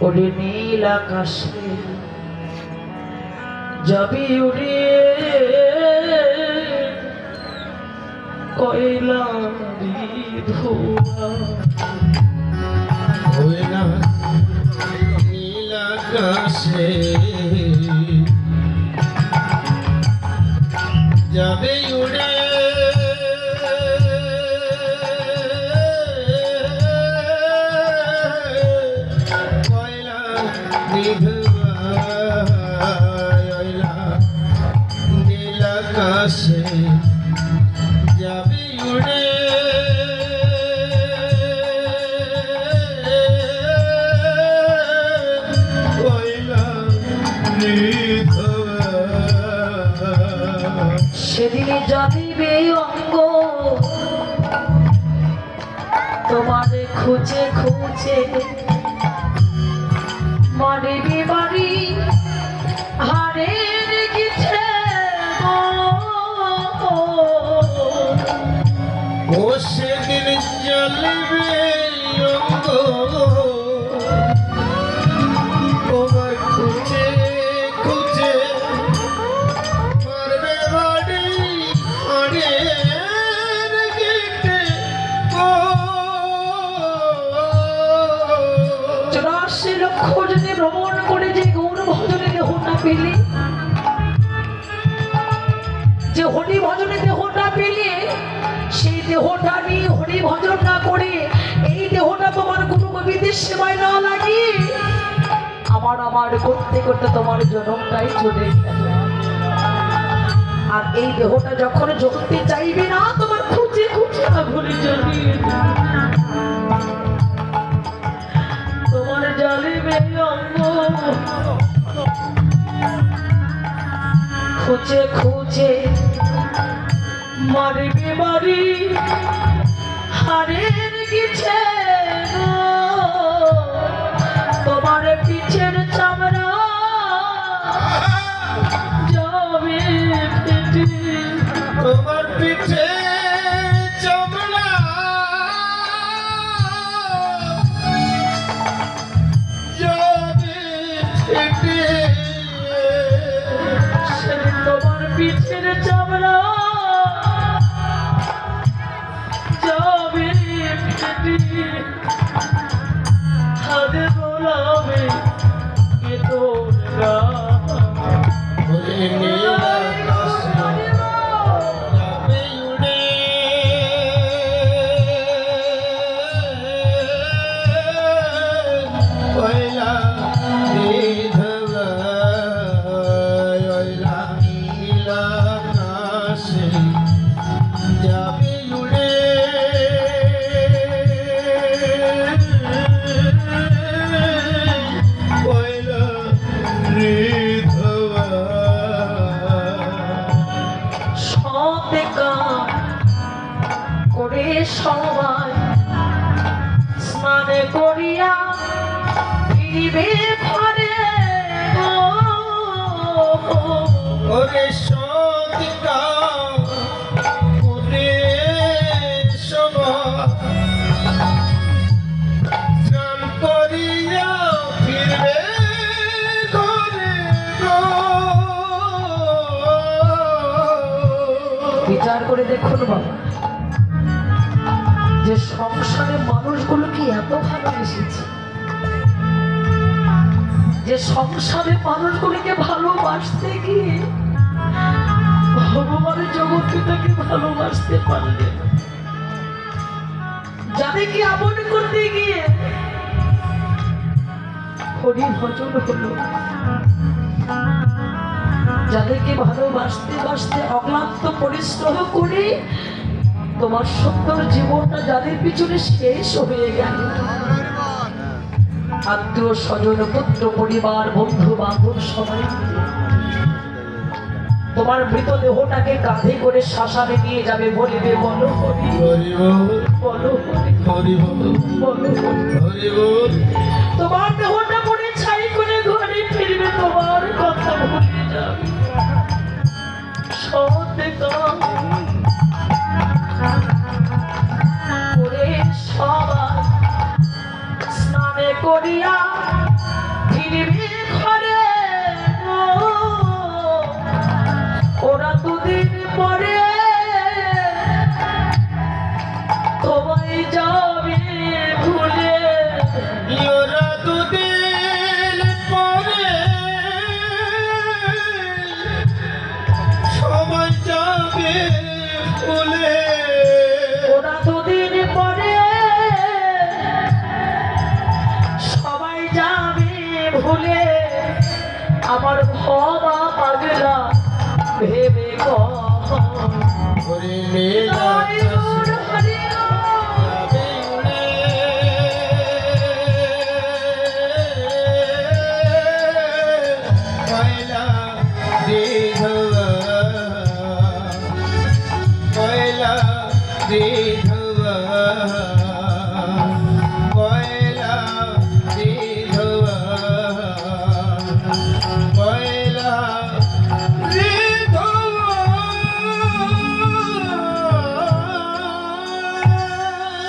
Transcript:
ওরে নীল আকাশে যাবি উড়ে কয়লারি ধোঁয়া ওই না নীল আকাশে যাবে উড়ে কয়লা বিধবা নীল আকাশে যাবে উড়ে সেদিনে জানিবে অঙ্গ তোমার খুঁজে খুঁজে মারিবে বাড়ি হারের গিছে ও সেদিন জ্বলবে অঙ্গ তোমার খুঁজে খুঁজে মারবে বাড়ি হাড়ের গিটে ও 84 লক্ষ যদি ভ্রমণ করে যে গৌর ভজনে দেহটা পেলে যে হরি ভজনে দেহটা পেলে সেই দেহটা নিয়ে হরি ভজন না করে এই দেহটা তোমার গুরু গোবিন্দের সেবায় না লাগিয়ে আমার করতে করতে তোমার জনমটাই চলে গেল। আর এই দেহটা যখন জ্বলতে চাইবে না তোমার খুঁজে খুঁজে আগুনে জ্বলিয়ে তোমার জ্বলিবে অঙ্গ খুঁজে খুঁজে মারিবে বাড়ি হারের গিছে তোমার পিছের চামড়া যাবে ফেটে তোমার পিঠে চামড়া যাবে ফেটে সেদিন তোমার পিছের চামড়া যাবে ফেটে হাতে বোলাবে কে তোর গা ওরে নীল আকাশে যাবে উড়ে কয়লা বিধবা নীল আকাশে যাবে উড়ে কয়লা বিধবা সতেকার করে সবাই স্নানে করিয়া ফিরিবে ঘরে ওরে সদিকা ওরে সবা স্নান করিয়া ফিরবে ঘরে গো। বিচার করে দেখুন বাবা যে সংসারে মানুষগুলো কি এত ভালোবেসেছে যে সংসারে মানুষগুলিকে ভালোবাসতে গিয়ে ভগবানের জগৎটাকে ভালোবাসতে পারলে যাদেরকে আমল করতে গিয়ে হরি ভজন হলো যাদেরকে ভালোবাসতে বাসতে অক্লান্ত পরিশ্রম করে তোমার সুন্দর জীবনটা যাদের পিছনে শেষ হয়ে গেল আত্মীয় স্বজন পুত্র পরিবার বন্ধু বান্ধব সবাই মিলে তোমার মৃতদেহটাকে কাঁধে করে শ্মশানে নিয়ে যাবে বলবে বলো হরি হরি বল বলো হরি হরি বল বলো হরি। হরি বল তোমার দেহটা পরে ছাই করে ঘরে ফিরবে তোমার কথা ভুলে যাবে সতেকার করে সবাই স্নানে করিয়া আমার ভবা পাগলা ভেবে কখন হরি লীলা